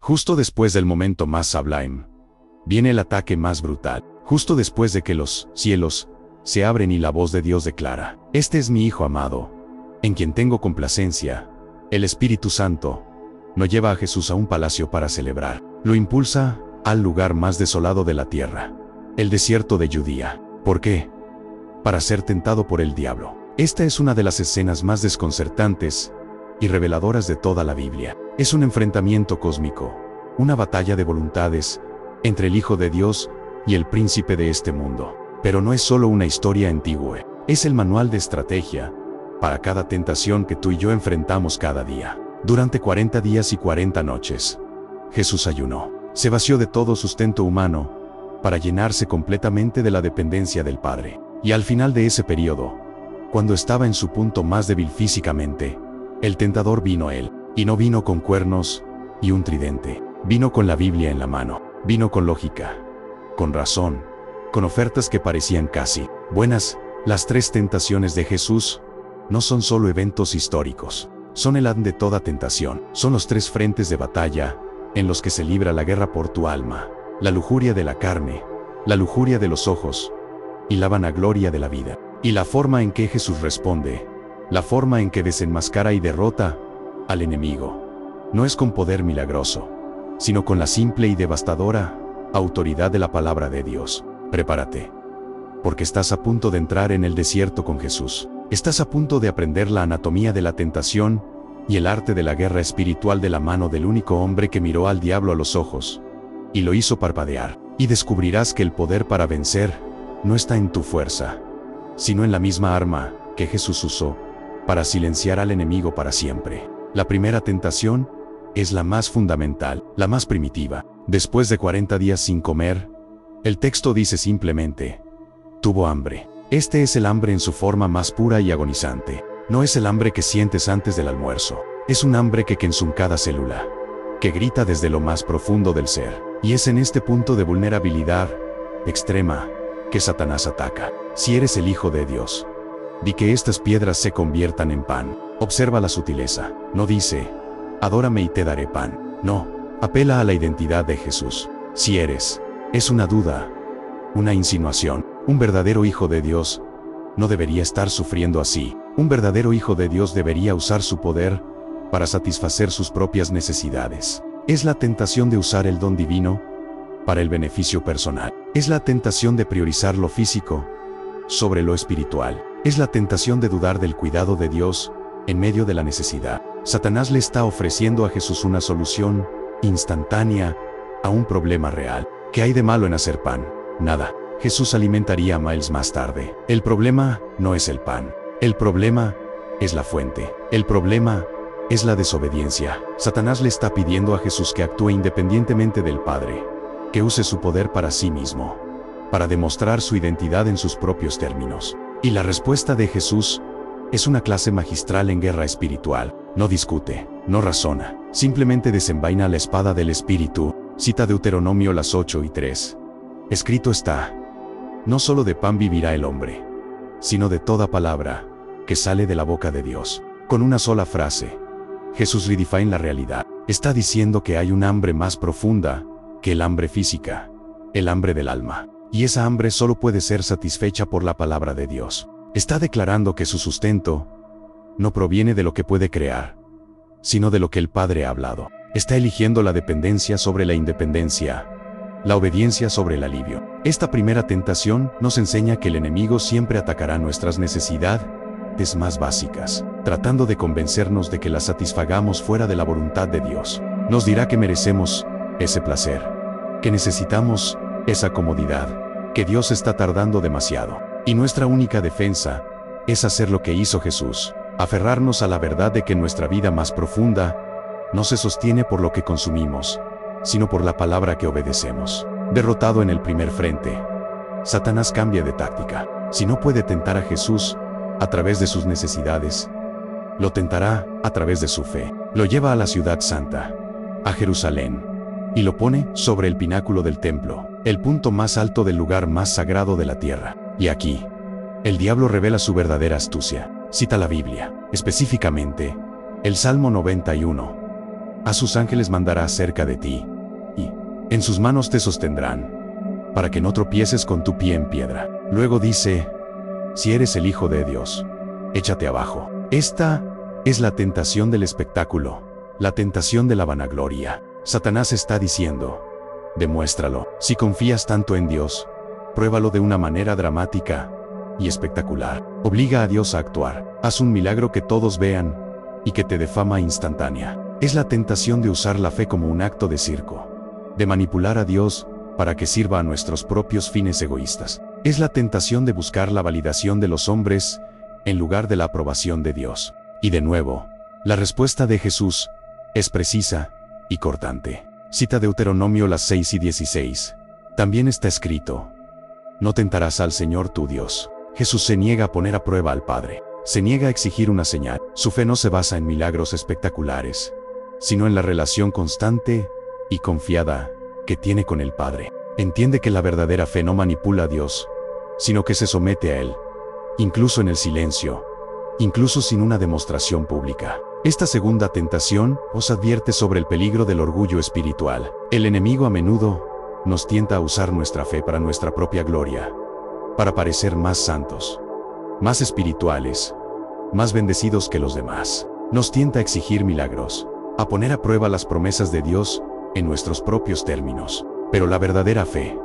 Justo después del momento más sublime, viene el ataque más brutal. Justo después de que los cielos se abren y la voz de Dios declara: Este es mi Hijo amado, en quien tengo complacencia. El Espíritu Santo no lleva a Jesús a un palacio para celebrar. Lo impulsa al lugar más desolado de la tierra, el desierto de Judía. ¿Por qué? Para ser tentado por el diablo. Esta es una de las escenas más desconcertantes y reveladoras de toda la Biblia. Es un enfrentamiento cósmico, una batalla de voluntades entre el Hijo de Dios y el príncipe de este mundo. Pero no es solo una historia antigua, es el manual de estrategia para cada tentación que tú y yo enfrentamos cada día. Durante 40 días y 40 noches, Jesús ayunó. Se vació de todo sustento humano para llenarse completamente de la dependencia del Padre. Y al final de ese periodo, cuando estaba en su punto más débil físicamente, el tentador vino a él. Y no vino con cuernos y un tridente. Vino con la Biblia en la mano. Vino con lógica, con razón, con ofertas que parecían casi buenas. Las tres tentaciones de Jesús no son solo eventos históricos. Son el ADN de toda tentación. Son los tres frentes de batalla en los que se libra la guerra por tu alma: la lujuria de la carne, la lujuria de los ojos y la vanagloria de la vida. Y la forma en que Jesús responde, la forma en que desenmascara y derrota al enemigo, no es con poder milagroso, sino con la simple y devastadora autoridad de la palabra de Dios. Prepárate, porque estás a punto de entrar en el desierto con Jesús. Estás a punto de aprender la anatomía de la tentación y el arte de la guerra espiritual de la mano del único hombre que miró al diablo a los ojos y lo hizo parpadear. Y descubrirás que el poder para vencer no está en tu fuerza, sino en la misma arma que Jesús usó para silenciar al enemigo para siempre. La primera tentación es la más fundamental, la más primitiva. Después de 40 días sin comer, el texto dice simplemente: tuvo hambre. Este es el hambre en su forma más pura y agonizante. No es el hambre que sientes antes del almuerzo. Es un hambre que en cada célula, que grita desde lo más profundo del ser. Y es en este punto de vulnerabilidad extrema que Satanás ataca. Si eres el Hijo de Dios, di que estas piedras se conviertan en pan. Observa la sutileza. No dice: adórame y te daré pan. No, apela a la identidad de Jesús. Si eres, es una duda, una insinuación. Un verdadero Hijo de Dios no debería estar sufriendo así. Un verdadero Hijo de Dios debería usar su poder para satisfacer sus propias necesidades. Es la tentación de usar el don divino para el beneficio personal. Es la tentación de priorizar lo físico sobre lo espiritual. Es la tentación de dudar del cuidado de Dios en medio de la necesidad. Satanás le está ofreciendo a Jesús una solución instantánea a un problema real. ¿Qué hay de malo en hacer pan? Nada. Jesús alimentaría a miles más tarde. El problema no es el pan. El problema es la fuente. El problema es la desobediencia. Satanás le está pidiendo a Jesús que actúe independientemente del Padre, que use su poder para sí mismo, para demostrar su identidad en sus propios términos. Y la respuesta de Jesús es una clase magistral en guerra espiritual. No discute, no razona, simplemente desenvaina la espada del Espíritu. Cita Deuteronomio las 8:3. Escrito está: no solo de pan vivirá el hombre, sino de toda palabra que sale de la boca de Dios. Con una sola frase, Jesús redefine la realidad. Está diciendo que hay un hambre más profunda que el hambre física, el hambre del alma. Y esa hambre solo puede ser satisfecha por la palabra de Dios. Está declarando que su sustento no proviene de lo que puede crear, sino de lo que el Padre ha hablado. Está eligiendo la dependencia sobre la independencia, la obediencia sobre el alivio. Esta primera tentación nos enseña que el enemigo siempre atacará nuestras necesidades más básicas, tratando de convencernos de que las satisfagamos fuera de la voluntad de Dios. Nos dirá que merecemos ese placer, que necesitamos esa comodidad, que Dios está tardando demasiado. Y nuestra única defensa es hacer lo que hizo Jesús: aferrarnos a la verdad de que nuestra vida más profunda no se sostiene por lo que consumimos, sino por la palabra que obedecemos. Derrotado en el primer frente, Satanás cambia de táctica. Si no puede tentar a Jesús a través de sus necesidades, lo tentará a través de su fe. Lo lleva a la ciudad santa, a Jerusalén, y lo pone sobre el pináculo del templo, el punto más alto del lugar más sagrado de la tierra. Y aquí, el diablo revela su verdadera astucia. Cita la Biblia, específicamente el Salmo 91. A sus ángeles mandará cerca de ti, y en sus manos te sostendrán, para que no tropieces con tu pie en piedra. Luego dice, si eres el Hijo de Dios, échate abajo. Esta es la tentación del espectáculo, la tentación de la vanagloria. Satanás está diciendo, demuéstralo. Si confías tanto en Dios, pruébalo de una manera dramática y espectacular. Obliga a Dios a actuar. Haz un milagro que todos vean y que te dé fama instantánea. Es la tentación de usar la fe como un acto de circo, de manipular a Dios para que sirva a nuestros propios fines egoístas. Es la tentación de buscar la validación de los hombres en lugar de la aprobación de Dios. Y de nuevo, la respuesta de Jesús es precisa y cortante. Cita Deuteronomio las 6 y 16. También está escrito, no tentarás al Señor tu Dios. Jesús se niega a poner a prueba al Padre. Se niega a exigir una señal. Su fe no se basa en milagros espectaculares, sino en la relación constante y confiada que tiene con el Padre. Entiende que la verdadera fe no manipula a Dios, sino que se somete a Él, incluso en el silencio, incluso sin una demostración pública. Esta segunda tentación os advierte sobre el peligro del orgullo espiritual. El enemigo a menudo nos tienta a usar nuestra fe para nuestra propia gloria, para parecer más santos, más espirituales, más bendecidos que los demás. Nos tienta a exigir milagros, a poner a prueba las promesas de Dios en nuestros propios términos. Pero la verdadera fe,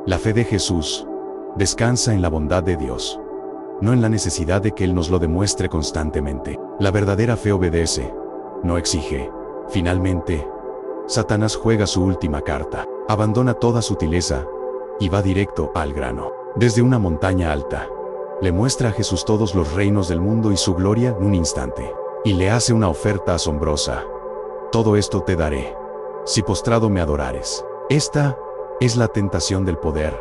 la fe de Jesús, descansa en la bondad de Dios, no en la necesidad de que Él nos lo demuestre constantemente. La verdadera fe obedece, no exige. Finalmente, Satanás juega su última carta, abandona toda sutileza y va directo al grano. Desde una montaña alta, le muestra a Jesús todos los reinos del mundo y su gloria en un instante, y le hace una oferta asombrosa. Todo esto te daré, si postrado me adorares. Esta es la tentación del poder,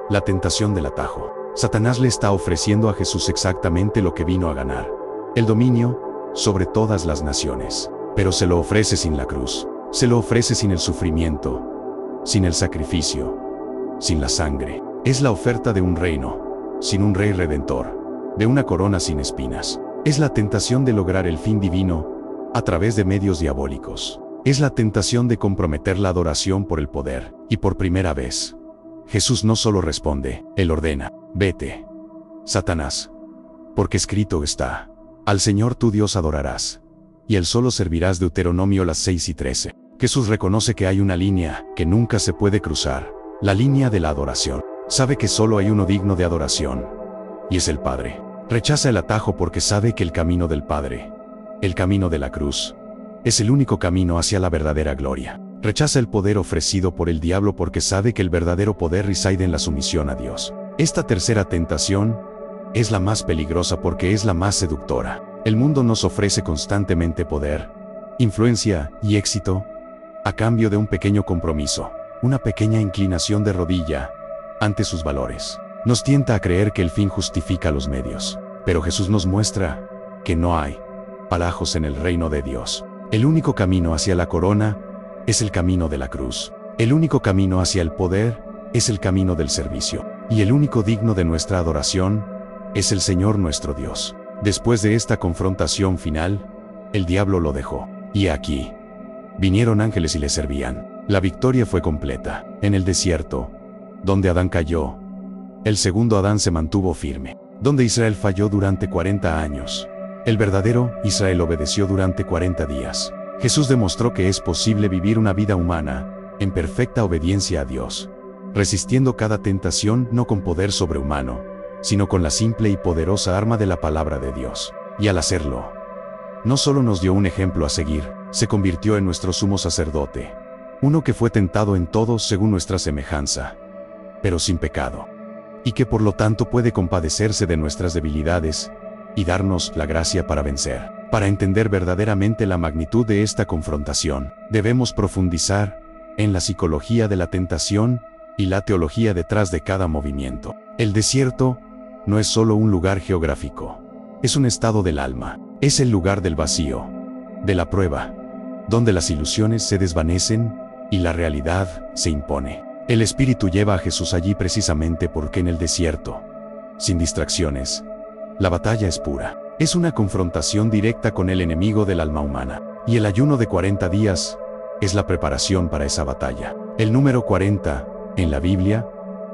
la tentación del atajo. Satanás le está ofreciendo a Jesús exactamente lo que vino a ganar: el dominio sobre todas las naciones. Pero se lo ofrece sin la cruz, se lo ofrece sin el sufrimiento, sin el sacrificio, sin la sangre. Es la oferta de un reino, sin un rey redentor, de una corona sin espinas. Es la tentación de lograr el fin divino a través de medios diabólicos. Es la tentación de comprometer la adoración por el poder. Y por primera vez, Jesús no solo responde, Él ordena, vete, Satanás, porque escrito está, al Señor tu Dios adorarás, y Él solo servirás. Deuteronomio las 6 y 13. Jesús reconoce que hay una línea que nunca se puede cruzar, la línea de la adoración. Sabe que solo hay uno digno de adoración, y es el Padre. Rechaza el atajo porque sabe que el camino del Padre, el camino de la cruz, es el único camino hacia la verdadera gloria. Rechaza el poder ofrecido por el diablo porque sabe que el verdadero poder reside en la sumisión a Dios. Esta tercera tentación es la más peligrosa porque es la más seductora. El mundo nos ofrece constantemente poder, influencia y éxito a cambio de un pequeño compromiso, una pequeña inclinación de rodilla ante sus valores. Nos tienta a creer que el fin justifica los medios, pero Jesús nos muestra que no hay atajos en el reino de Dios. El único camino hacia la corona es el camino de la cruz. El único camino hacia el poder es el camino del servicio. Y el único digno de nuestra adoración es el Señor nuestro Dios. Después de esta confrontación final, el diablo lo dejó. Y aquí vinieron ángeles y le servían. La victoria fue completa. En el desierto, donde Adán cayó, el segundo Adán se mantuvo firme. Donde Israel falló durante 40 años, el verdadero Israel obedeció durante 40 días. Jesús demostró que es posible vivir una vida humana en perfecta obediencia a Dios, resistiendo cada tentación no con poder sobrehumano, sino con la simple y poderosa arma de la palabra de Dios. Y al hacerlo, no solo nos dio un ejemplo a seguir, se convirtió en nuestro sumo sacerdote, uno que fue tentado en todo según nuestra semejanza, pero sin pecado, y que por lo tanto puede compadecerse de nuestras debilidades y darnos la gracia para vencer. Para entender verdaderamente la magnitud de esta confrontación, debemos profundizar en la psicología de la tentación y la teología detrás de cada movimiento. El desierto no es solo un lugar geográfico, es un estado del alma, es el lugar del vacío, de la prueba, donde las ilusiones se desvanecen y la realidad se impone. El Espíritu lleva a Jesús allí precisamente porque en el desierto, sin distracciones, la batalla es pura. Es una confrontación directa con el enemigo del alma humana. Y el ayuno de 40 días es la preparación para esa batalla. El número 40, en la Biblia,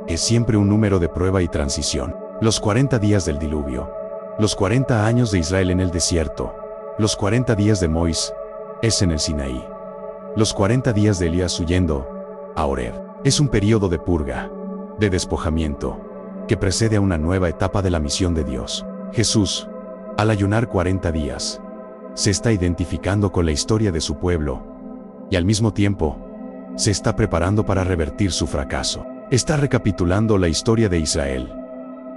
es siempre un número de prueba y transición. Los 40 días del diluvio, los 40 años de Israel en el desierto, los 40 días de Moisés en el Sinaí, los 40 días de Elías huyendo a Horeb. Es un periodo de purga, de despojamiento, que precede a una nueva etapa de la misión de Dios. Jesús, al ayunar 40 días, se está identificando con la historia de su pueblo y al mismo tiempo se está preparando para revertir su fracaso. Está recapitulando la historia de Israel,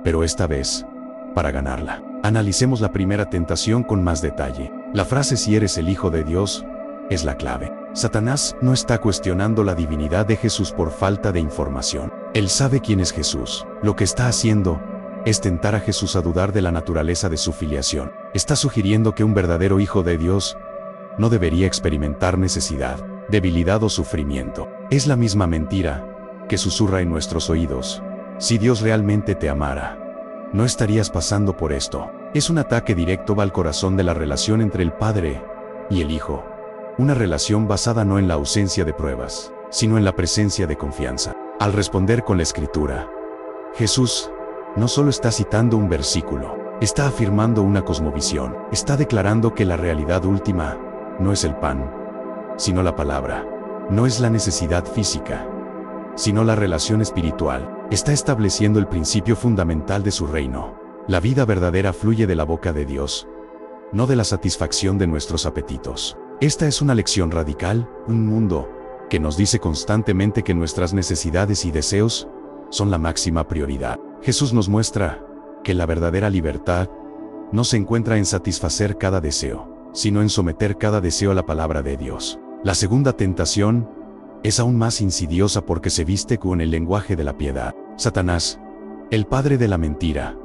pero esta vez, para ganarla. Analicemos la primera tentación con más detalle. La frase "si eres el Hijo de Dios" es la clave. Satanás no está cuestionando la divinidad de Jesús por falta de información. Él sabe quién es Jesús. Lo que está haciendo es tentar a Jesús a dudar de la naturaleza de su filiación. Está sugiriendo que un verdadero Hijo de Dios no debería experimentar necesidad, debilidad o sufrimiento. Es la misma mentira que susurra en nuestros oídos: si Dios realmente te amara, no estarías pasando por esto. Es un ataque directo al corazón de la relación entre el Padre y el Hijo. Una relación basada no en la ausencia de pruebas, sino en la presencia de confianza. Al responder con la Escritura, Jesús no solo está citando un versículo, está afirmando una cosmovisión. Está declarando que la realidad última no es el pan, sino la palabra. No es la necesidad física, sino la relación espiritual. Está estableciendo el principio fundamental de su reino. La vida verdadera fluye de la boca de Dios, no de la satisfacción de nuestros apetitos. Esta es una lección radical, un mundo que nos dice constantemente que nuestras necesidades y deseos son la máxima prioridad. Jesús nos muestra que la verdadera libertad no se encuentra en satisfacer cada deseo, sino en someter cada deseo a la palabra de Dios. La segunda tentación es aún más insidiosa porque se viste con el lenguaje de la piedad. Satanás, el padre de la mentira,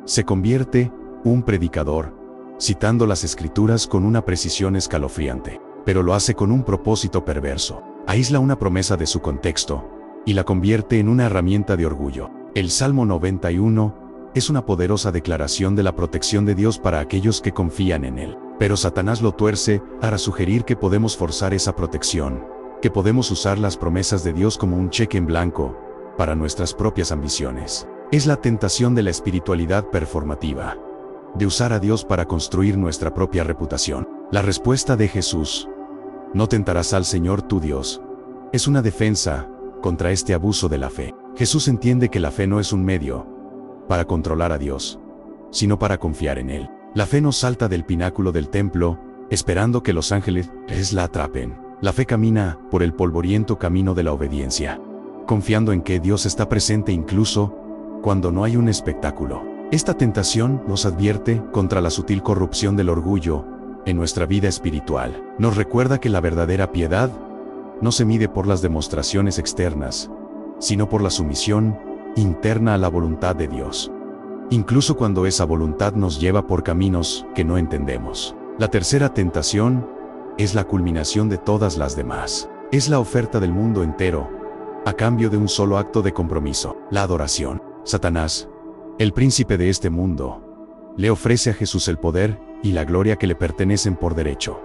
se convierte un predicador, citando las Escrituras con una precisión escalofriante, pero lo hace con un propósito perverso. Aísla una promesa de su contexto y la convierte en una herramienta de orgullo. El Salmo 91 es una poderosa declaración de la protección de Dios para aquellos que confían en Él. Pero Satanás lo tuerce para sugerir que podemos forzar esa protección, que podemos usar las promesas de Dios como un cheque en blanco para nuestras propias ambiciones. Es la tentación de la espiritualidad performativa, de usar a Dios para construir nuestra propia reputación. La respuesta de Jesús: no tentarás al Señor tu Dios, es una defensa contra este abuso de la fe. Jesús entiende que la fe no es un medio para controlar a Dios, sino para confiar en Él. La fe no salta del pináculo del templo, esperando que los ángeles la atrapen. La fe camina por el polvoriento camino de la obediencia, confiando en que Dios está presente incluso cuando no hay un espectáculo. Esta tentación nos advierte contra la sutil corrupción del orgullo en nuestra vida espiritual. Nos recuerda que la verdadera piedad no se mide por las demostraciones externas, sino por la sumisión interna a la voluntad de Dios, incluso cuando esa voluntad nos lleva por caminos que no entendemos. La tercera tentación es la culminación de todas las demás. Es la oferta del mundo entero, a cambio de un solo acto de compromiso: la adoración. Satanás, el príncipe de este mundo, le ofrece a Jesús el poder y la gloria que le pertenecen por derecho,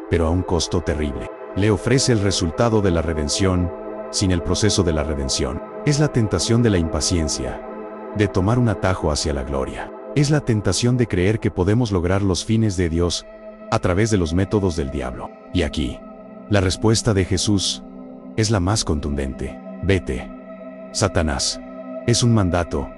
pero a un costo terrible. Le ofrece el resultado de la redención sin el proceso de la redención. Es la tentación de la impaciencia, de tomar un atajo hacia la gloria. Es la tentación de creer que podemos lograr los fines de Dios a través de los métodos del diablo. Y aquí, la respuesta de Jesús es la más contundente: vete, Satanás. Es un mandato,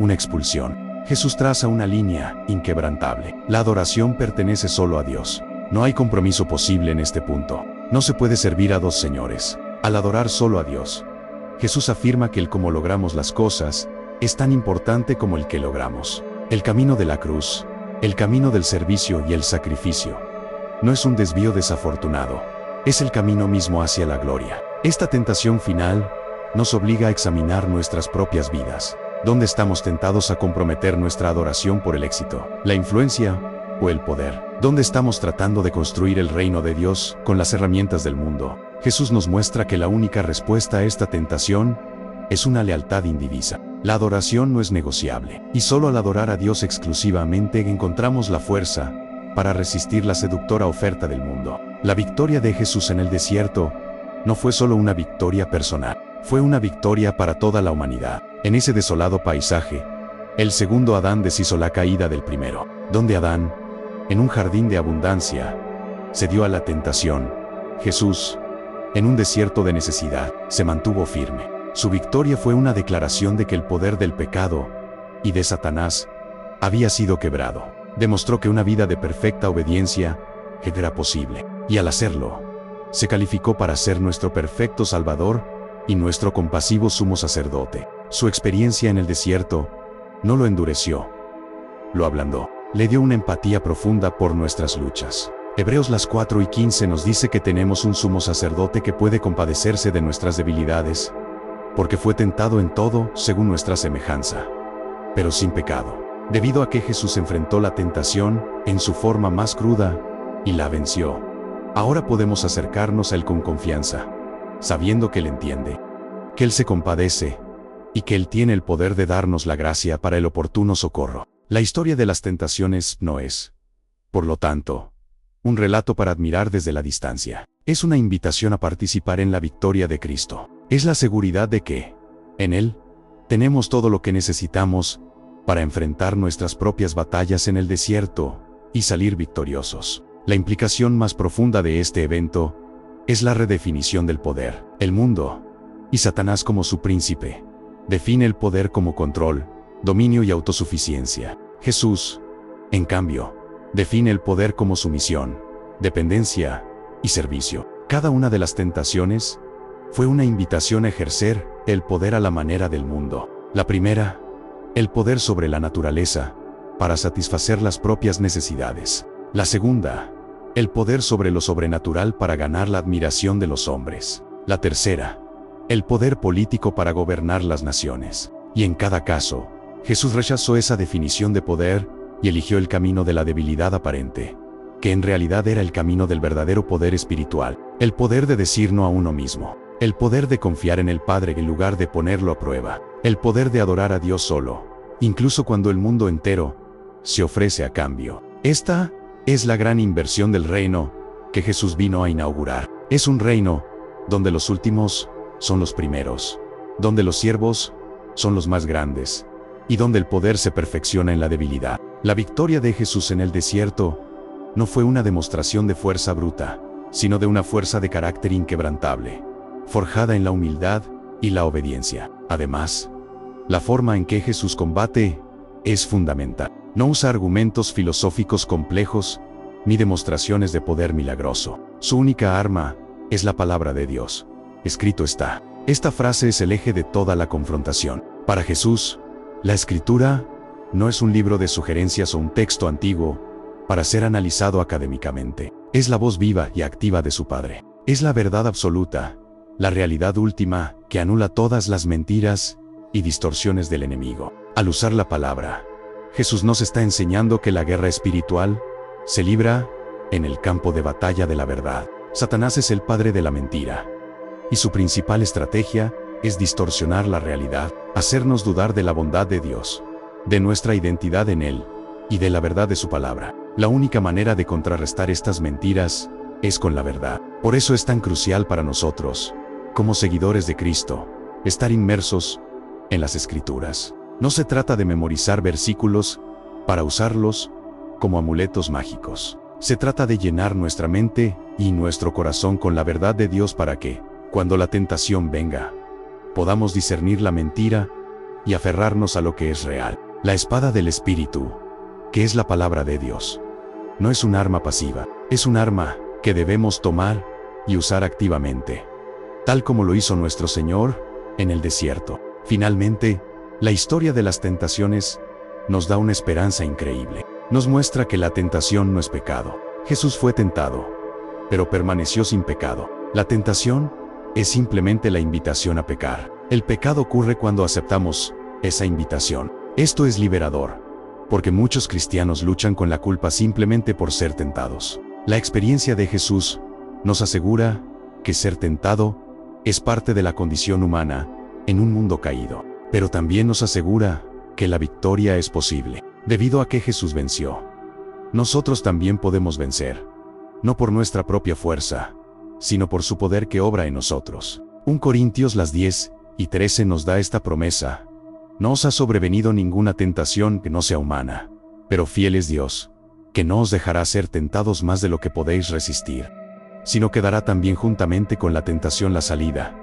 una expulsión. Jesús traza una línea inquebrantable. La adoración pertenece solo a Dios. No hay compromiso posible en este punto. No se puede servir a dos señores. Al adorar solo a Dios, Jesús afirma que el cómo logramos las cosas es tan importante como el que logramos. El camino de la cruz, el camino del servicio y el sacrificio, no es un desvío desafortunado, es el camino mismo hacia la gloria. Esta tentación final nos obliga a examinar nuestras propias vidas. ¿Dónde estamos tentados a comprometer nuestra adoración por el éxito, la influencia o el poder? ¿Dónde estamos tratando de construir el reino de Dios con las herramientas del mundo? Jesús nos muestra que la única respuesta a esta tentación es una lealtad indivisa. La adoración no es negociable, y solo al adorar a Dios exclusivamente encontramos la fuerza para resistir la seductora oferta del mundo. La victoria de Jesús en el desierto no fue solo una victoria personal, fue una victoria para toda la humanidad. En ese desolado paisaje, el segundo Adán deshizo la caída del primero. Donde Adán, en un jardín de abundancia, se dio a la tentación, Jesús, en un desierto de necesidad, se mantuvo firme. Su victoria fue una declaración de que el poder del pecado y de Satanás había sido quebrado. Demostró que una vida de perfecta obediencia era posible, y al hacerlo, se calificó para ser nuestro perfecto Salvador y nuestro compasivo sumo sacerdote. Su experiencia en el desierto no lo endureció, lo ablandó, le dio una empatía profunda por nuestras luchas. Hebreos 4:15 nos dice que tenemos un sumo sacerdote que puede compadecerse de nuestras debilidades, porque fue tentado en todo según nuestra semejanza, pero sin pecado. Debido a que Jesús enfrentó la tentación en su forma más cruda y la venció, ahora podemos acercarnos a Él con confianza, sabiendo que Él entiende, que Él se compadece y que Él tiene el poder de darnos la gracia para el oportuno socorro. La historia de las tentaciones no es, por lo tanto, un relato para admirar desde la distancia. Es una invitación a participar en la victoria de Cristo. Es la seguridad de que, en Él, tenemos todo lo que necesitamos para enfrentar nuestras propias batallas en el desierto y salir victoriosos. La implicación más profunda de este evento es la redefinición del poder. El mundo, y Satanás como su príncipe, define el poder como control, dominio y autosuficiencia. Jesús, en cambio, define el poder como sumisión, dependencia y servicio. Cada una de las tentaciones fue una invitación a ejercer el poder a la manera del mundo. La primera, el poder sobre la naturaleza, para satisfacer las propias necesidades. La segunda, el poder sobre lo sobrenatural para ganar la admiración de los hombres. La tercera, el poder político para gobernar las naciones. Y en cada caso, Jesús rechazó esa definición de poder y eligió el camino de la debilidad aparente, que en realidad era el camino del verdadero poder espiritual. El poder de decir no a uno mismo. El poder de confiar en el Padre en lugar de ponerlo a prueba. El poder de adorar a Dios solo, incluso cuando el mundo entero se ofrece a cambio. Esta es la gran inversión del reino que Jesús vino a inaugurar. Es un reino donde los últimos son los primeros, donde los siervos son los más grandes, y donde el poder se perfecciona en la debilidad. La victoria de Jesús en el desierto no fue una demostración de fuerza bruta, sino de una fuerza de carácter inquebrantable, forjada en la humildad y la obediencia. Además, la forma en que Jesús combate es fundamental. No usa argumentos filosóficos complejos ni demostraciones de poder milagroso. Su única arma es la palabra de Dios. Escrito está. Esta frase es el eje de toda la confrontación. Para Jesús, la Escritura no es un libro de sugerencias o un texto antiguo para ser analizado académicamente. Es la voz viva y activa de su Padre. Es la verdad absoluta, la realidad última que anula todas las mentiras y distorsiones del enemigo. Al usar la palabra, Jesús nos está enseñando que la guerra espiritual se libra en el campo de batalla de la verdad. Satanás es el padre de la mentira, y su principal estrategia es distorsionar la realidad, hacernos dudar de la bondad de Dios, de nuestra identidad en Él, y de la verdad de su palabra. La única manera de contrarrestar estas mentiras es con la verdad. Por eso es tan crucial para nosotros, como seguidores de Cristo, estar inmersos en las Escrituras. No se trata de memorizar versículos para usarlos como amuletos mágicos. Se trata de llenar nuestra mente y nuestro corazón con la verdad de Dios para que, cuando la tentación venga, podamos discernir la mentira y aferrarnos a lo que es real. La espada del Espíritu, que es la palabra de Dios, no es un arma pasiva, es un arma que debemos tomar y usar activamente, tal como lo hizo nuestro Señor en el desierto. Finalmente, la historia de las tentaciones nos da una esperanza increíble. Nos muestra que la tentación no es pecado. Jesús fue tentado, pero permaneció sin pecado. La tentación es simplemente la invitación a pecar. El pecado ocurre cuando aceptamos esa invitación. Esto es liberador, porque muchos cristianos luchan con la culpa simplemente por ser tentados. La experiencia de Jesús nos asegura que ser tentado es parte de la condición humana en un mundo caído, pero también nos asegura que la victoria es posible, debido a que Jesús venció nosotros también podemos vencer. No por nuestra propia fuerza, sino por su poder que obra en nosotros. 1 Corintios 10:13 nos da esta promesa. No os ha sobrevenido ninguna tentación que no sea humana, pero fiel es Dios, que no os dejará ser tentados más de lo que podéis resistir, sino que dará también juntamente con la tentación la salida,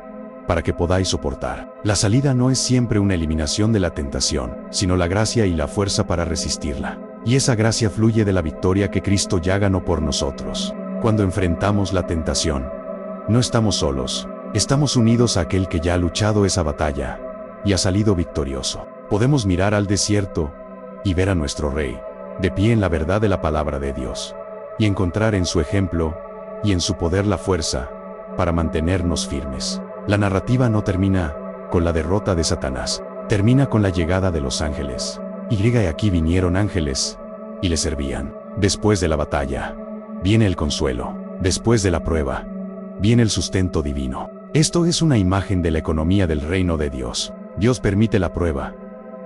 para que podáis soportar. La salida no es siempre una eliminación de la tentación, sino la gracia y la fuerza para resistirla. Y esa gracia fluye de la victoria que Cristo ya ganó por nosotros. Cuando enfrentamos la tentación, no estamos solos, estamos unidos a aquel que ya ha luchado esa batalla y ha salido victorioso. Podemos mirar al desierto y ver a nuestro Rey, de pie en la verdad de la palabra de Dios, y encontrar en su ejemplo y en su poder la fuerza para mantenernos firmes. La narrativa no termina con la derrota de Satanás, termina con la llegada de los ángeles. Y aquí vinieron ángeles y le servían. Después de la batalla, viene el consuelo. Después de la prueba, viene el sustento divino. Esto es una imagen de la economía del reino de Dios. Dios permite la prueba,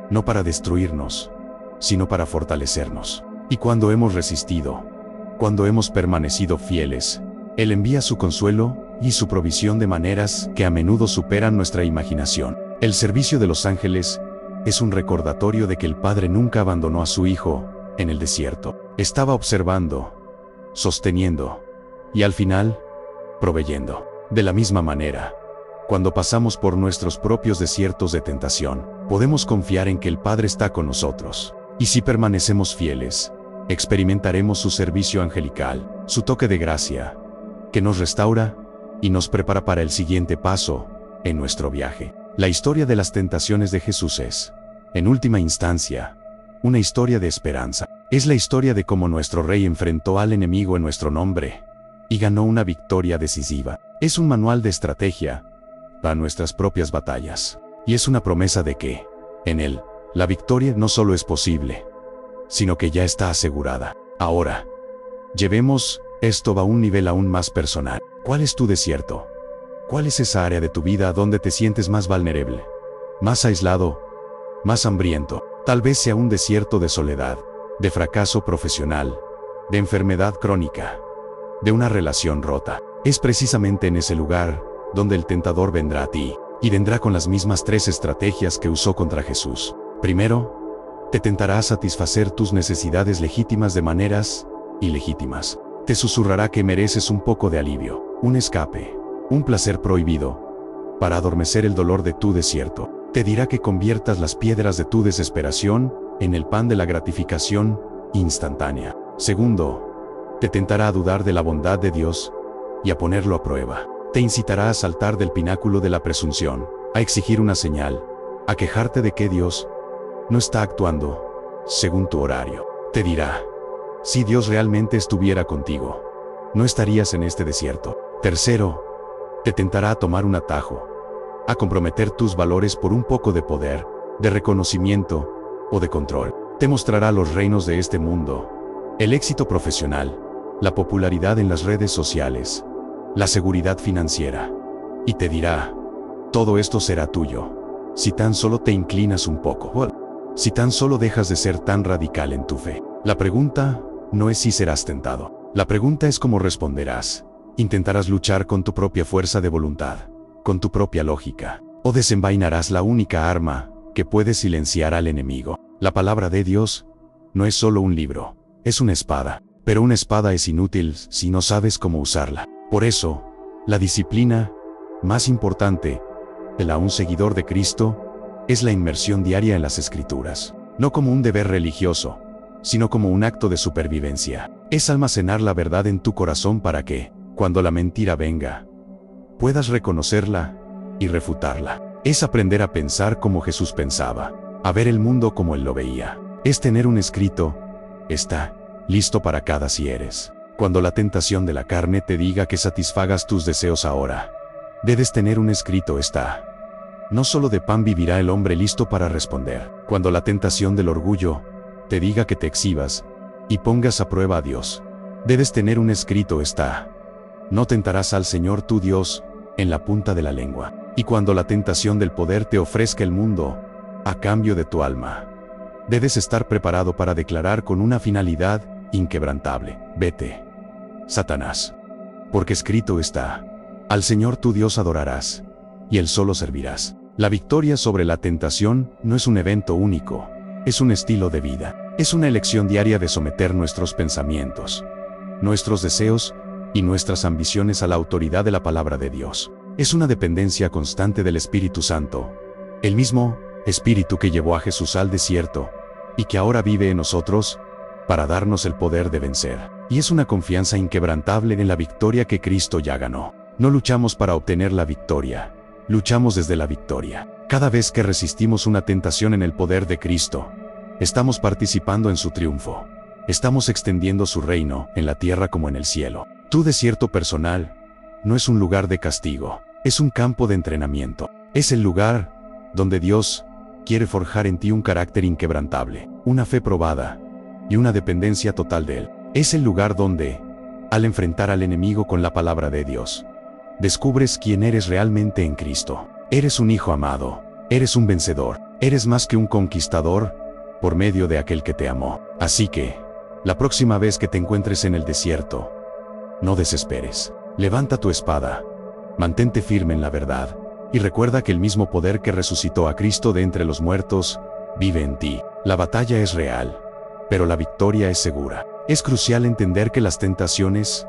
no para destruirnos, sino para fortalecernos. Y cuando hemos resistido, cuando hemos permanecido fieles, Él envía su consuelo y su provisión de maneras que a menudo superan nuestra imaginación. El servicio de los ángeles es un recordatorio de que el Padre nunca abandonó a su Hijo en el desierto. Estaba observando, sosteniendo y al final, proveyendo. De la misma manera, cuando pasamos por nuestros propios desiertos de tentación, podemos confiar en que el Padre está con nosotros. Y si permanecemos fieles, experimentaremos su servicio angelical, su toque de gracia, que nos restaura y nos prepara para el siguiente paso en nuestro viaje. La historia de las tentaciones de Jesús es, en última instancia, una historia de esperanza. Es la historia de cómo nuestro Rey enfrentó al enemigo en nuestro nombre y ganó una victoria decisiva. Es un manual de estrategia para nuestras propias batallas. Y es una promesa de que, en Él, la victoria no solo es posible, sino que ya está asegurada. Ahora, llevemos esto a un nivel aún más personal. ¿Cuál es tu desierto? ¿Cuál es esa área de tu vida donde te sientes más vulnerable, más aislado, más hambriento? Tal vez sea un desierto de soledad, de fracaso profesional, de enfermedad crónica, de una relación rota. Es precisamente en ese lugar donde el tentador vendrá a ti, y vendrá con las mismas 3 estrategias que usó contra Jesús. Primero, te tentará a satisfacer tus necesidades legítimas de maneras ilegítimas. Te susurrará que mereces un poco de alivio, un escape, un placer prohibido, para adormecer el dolor de tu desierto. Te dirá que conviertas las piedras de tu desesperación en el pan de la gratificación instantánea. Segundo, te tentará a dudar de la bondad de Dios y a ponerlo a prueba. Te incitará a saltar del pináculo de la presunción, a exigir una señal, a quejarte de que Dios no está actuando según tu horario. Te dirá, si Dios realmente estuviera contigo, no estarías en este desierto. Tercero, te tentará a tomar un atajo, a comprometer tus valores por un poco de poder, de reconocimiento o de control. Te mostrará los reinos de este mundo, el éxito profesional, la popularidad en las redes sociales, la seguridad financiera. Y te dirá, todo esto será tuyo, si tan solo te inclinas un poco, si tan solo dejas de ser tan radical en tu fe. La pregunta no es si serás tentado. La pregunta es cómo responderás. Intentarás luchar con tu propia fuerza de voluntad, con tu propia lógica, o desenvainarás la única arma que puede silenciar al enemigo. La palabra de Dios no es solo un libro, es una espada, pero una espada es inútil si no sabes cómo usarla. Por eso, la disciplina más importante de un seguidor de Cristo es la inmersión diaria en las Escrituras, no como un deber religioso, sino como un acto de supervivencia. Es almacenar la verdad en tu corazón para que, cuando la mentira venga, puedas reconocerla y refutarla. Es aprender a pensar como Jesús pensaba, a ver el mundo como Él lo veía. Es tener un escrito, está listo para cada si eres. Cuando la tentación de la carne te diga que satisfagas tus deseos ahora, debes tener un escrito, está. No solo de pan vivirá el hombre, listo para responder. Cuando la tentación del orgullo te diga que te exhibas y pongas a prueba a Dios, debes tener un escrito, está. No tentarás al Señor tu Dios en la punta de la lengua. Y cuando la tentación del poder te ofrezca el mundo a cambio de tu alma, debes estar preparado para declarar con una finalidad inquebrantable: vete, Satanás. Porque escrito está: al Señor tu Dios adorarás, y Él solo servirás. La victoria sobre la tentación no es un evento único, es un estilo de vida. Es una elección diaria de someter nuestros pensamientos, nuestros deseos y nuestras ambiciones a la autoridad de la palabra de Dios. Es una dependencia constante del Espíritu Santo, el mismo Espíritu que llevó a Jesús al desierto y que ahora vive en nosotros para darnos el poder de vencer. Y es una confianza inquebrantable en la victoria que Cristo ya ganó. No luchamos para obtener la victoria, luchamos desde la victoria. Cada vez que resistimos una tentación en el poder de Cristo, estamos participando en su triunfo. Estamos extendiendo su reino en la tierra como en el cielo. Tu desierto personal no es un lugar de castigo, es un campo de entrenamiento. Es el lugar donde Dios quiere forjar en ti un carácter inquebrantable, una fe probada y una dependencia total de Él. Es el lugar donde, al enfrentar al enemigo con la palabra de Dios, descubres quién eres realmente en Cristo. Eres un hijo amado, eres un vencedor, eres más que un conquistador por medio de aquel que te amó. Así que, la próxima vez que te encuentres en el desierto, no desesperes. Levanta tu espada, mantente firme en la verdad, y recuerda que el mismo poder que resucitó a Cristo de entre los muertos vive en ti. La batalla es real, pero la victoria es segura. Es crucial entender que las tentaciones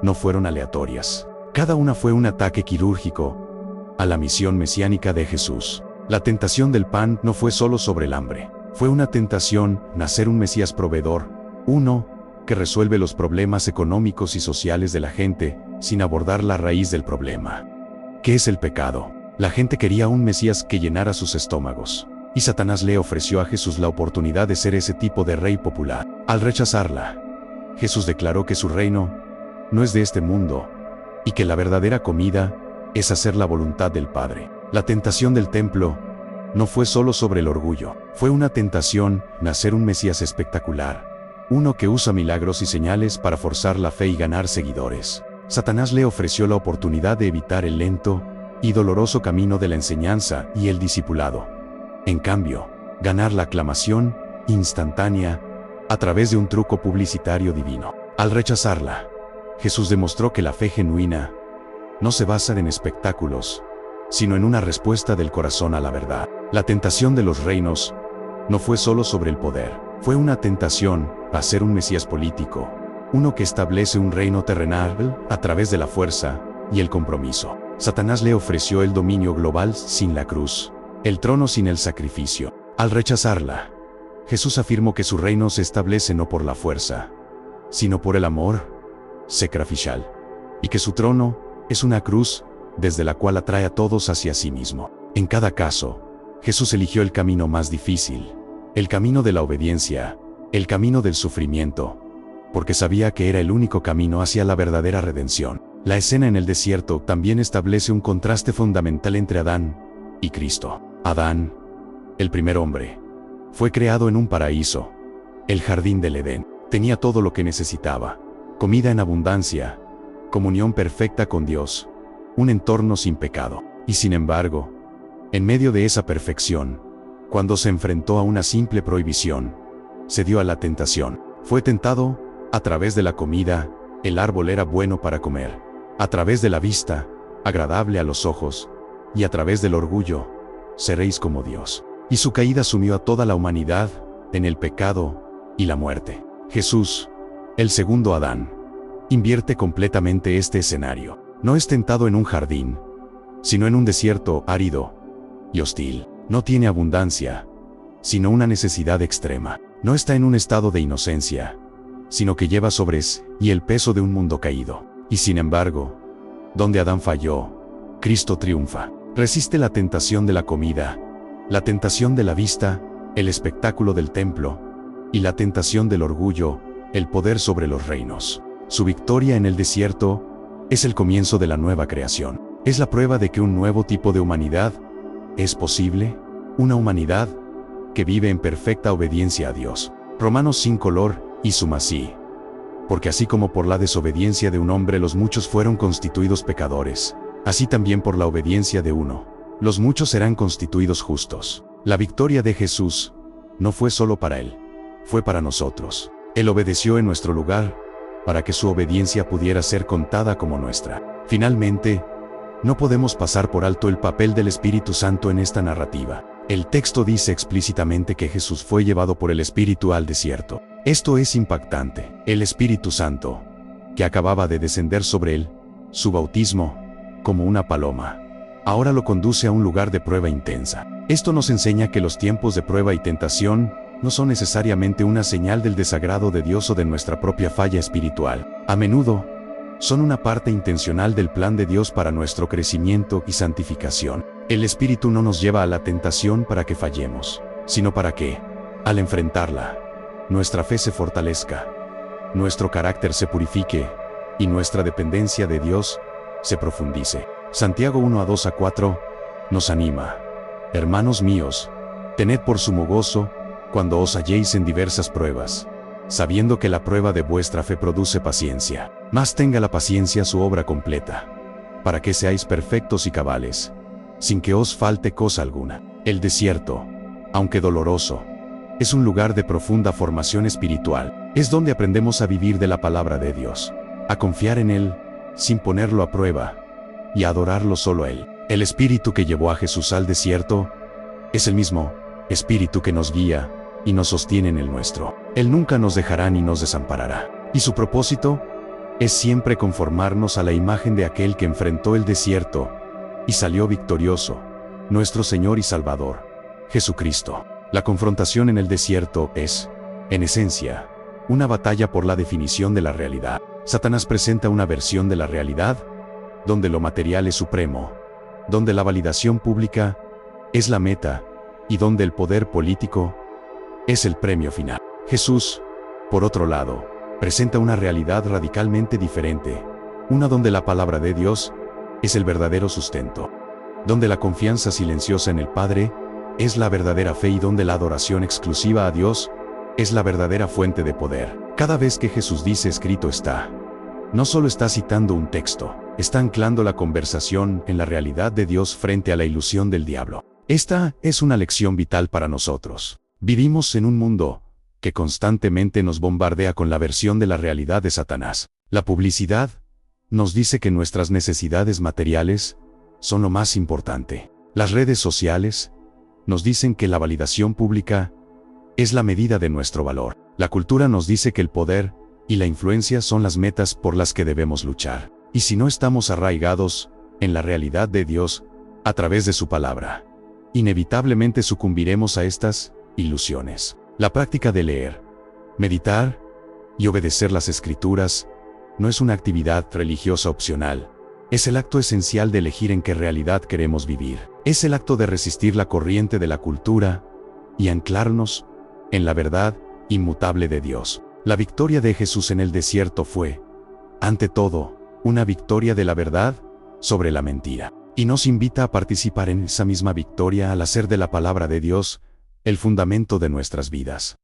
no fueron aleatorias. Cada una fue un ataque quirúrgico a la misión mesiánica de Jesús. La tentación del pan no fue solo sobre el hambre. Fue una tentación nacer un Mesías proveedor, uno que resuelve los problemas económicos y sociales de la gente sin abordar la raíz del problema. ¿Qué es el pecado? La gente quería un Mesías que llenara sus estómagos, y Satanás le ofreció a Jesús la oportunidad de ser ese tipo de rey popular. Al rechazarla, Jesús declaró que su reino no es de este mundo, y que la verdadera comida es hacer la voluntad del Padre. La tentación del templo no fue solo sobre el orgullo, fue una tentación nacer un Mesías espectacular, uno que usa milagros y señales para forzar la fe y ganar seguidores. Satanás le ofreció la oportunidad de evitar el lento y doloroso camino de la enseñanza y el discipulado. En cambio, ganar la aclamación instantánea a través de un truco publicitario divino. Al rechazarla, Jesús demostró que la fe genuina no se basa en espectáculos, sino en una respuesta del corazón a la verdad. La tentación de los reinos no fue solo sobre el poder, fue una tentación a ser un Mesías político, uno que establece un reino terrenal a través de la fuerza y el compromiso. Satanás le ofreció el dominio global sin la cruz, el trono sin el sacrificio. Al rechazarla, Jesús afirmó que su reino se establece no por la fuerza, sino por el amor sacrificial, y que su trono es una cruz desde la cual atrae a todos hacia sí mismo. En cada caso, Jesús eligió el camino más difícil, el camino de la obediencia, el camino del sufrimiento, porque sabía que era el único camino hacia la verdadera redención. La escena en el desierto también establece un contraste fundamental entre Adán y Cristo. Adán, el primer hombre, fue creado en un paraíso, el jardín del Edén. Tenía todo lo que necesitaba: comida en abundancia, comunión perfecta con Dios, un entorno sin pecado. Y sin embargo, en medio de esa perfección, cuando se enfrentó a una simple prohibición, se dio a la tentación. Fue tentado a través de la comida. El árbol era bueno para comer, a través de la vista, agradable a los ojos, y a través del orgullo, seréis como Dios. Y su caída sumió a toda la humanidad en el pecado y la muerte. Jesús, el segundo Adán, invierte completamente este escenario. No es tentado en un jardín, sino en un desierto árido y hostil. No tiene abundancia, sino una necesidad extrema. No está en un estado de inocencia, sino que lleva sobre sí el peso de un mundo caído. Y sin embargo, donde Adán falló, Cristo triunfa. Resiste la tentación de la comida, la tentación de la vista, el espectáculo del templo, y la tentación del orgullo, el poder sobre los reinos. Su victoria en el desierto es el comienzo de la nueva creación. Es la prueba de que un nuevo tipo de humanidad es posible, una humanidad que vive en perfecta obediencia a Dios. Romanos 5 y suma así. Porque así como por la desobediencia de un hombre los muchos fueron constituidos pecadores, así también por la obediencia de uno, los muchos serán constituidos justos. La victoria de Jesús no fue solo para Él, fue para nosotros. Él obedeció en nuestro lugar, para que su obediencia pudiera ser contada como nuestra. Finalmente, no podemos pasar por alto el papel del Espíritu Santo en esta narrativa. El texto dice explícitamente que Jesús fue llevado por el Espíritu al desierto. Esto es impactante. El Espíritu Santo, que acababa de descender sobre él, su bautismo, como una paloma, ahora lo conduce a un lugar de prueba intensa. Esto nos enseña que los tiempos de prueba y tentación no son necesariamente una señal del desagrado de Dios o de nuestra propia falla espiritual. A menudo, son una parte intencional del plan de Dios para nuestro crecimiento y santificación. El Espíritu no nos lleva a la tentación para que fallemos, sino para que, al enfrentarla, nuestra fe se fortalezca, nuestro carácter se purifique y nuestra dependencia de Dios se profundice. Santiago 1:2-4 nos anima: hermanos míos, tened por sumo gozo cuando os halléis en diversas pruebas, sabiendo que la prueba de vuestra fe produce paciencia. Mas tenga la paciencia su obra completa, para que seáis perfectos y cabales, sin que os falte cosa alguna. El desierto, aunque doloroso, es un lugar de profunda formación espiritual. Es donde aprendemos a vivir de la palabra de Dios, a confiar en Él, sin ponerlo a prueba, y a adorarlo solo a Él. El Espíritu que llevó a Jesús al desierto es el mismo Espíritu que nos guía y nos sostiene en el nuestro. Él nunca nos dejará ni nos desamparará. Y su propósito es siempre conformarnos a la imagen de aquel que enfrentó el desierto y salió victorioso, nuestro Señor y Salvador, Jesucristo. La confrontación en el desierto es, en esencia, una batalla por la definición de la realidad. Satanás presenta una versión de la realidad, donde lo material es supremo, donde la validación pública es la meta, y donde el poder político es el premio final. Jesús, por otro lado, presenta una realidad radicalmente diferente, una donde la palabra de Dios es el verdadero sustento, donde la confianza silenciosa en el Padre es la verdadera fe y donde la adoración exclusiva a Dios es la verdadera fuente de poder. Cada vez que Jesús dice escrito está, no solo está citando un texto, está anclando la conversación en la realidad de Dios frente a la ilusión del diablo. Esta es una lección vital para nosotros. Vivimos en un mundo que constantemente nos bombardea con la versión de la realidad de Satanás. La publicidad nos dice que nuestras necesidades materiales son lo más importante. Las redes sociales nos dicen que la validación pública es la medida de nuestro valor. La cultura nos dice que el poder y la influencia son las metas por las que debemos luchar. Y si no estamos arraigados en la realidad de Dios a través de su palabra, inevitablemente sucumbiremos a estas ilusiones. La práctica de leer, meditar y obedecer las Escrituras no es una actividad religiosa opcional. Es el acto esencial de elegir en qué realidad queremos vivir. Es el acto de resistir la corriente de la cultura y anclarnos en la verdad inmutable de Dios. La victoria de Jesús en el desierto fue, ante todo, una victoria de la verdad sobre la mentira. Y nos invita a participar en esa misma victoria al hacer de la palabra de Dios el fundamento de nuestras vidas.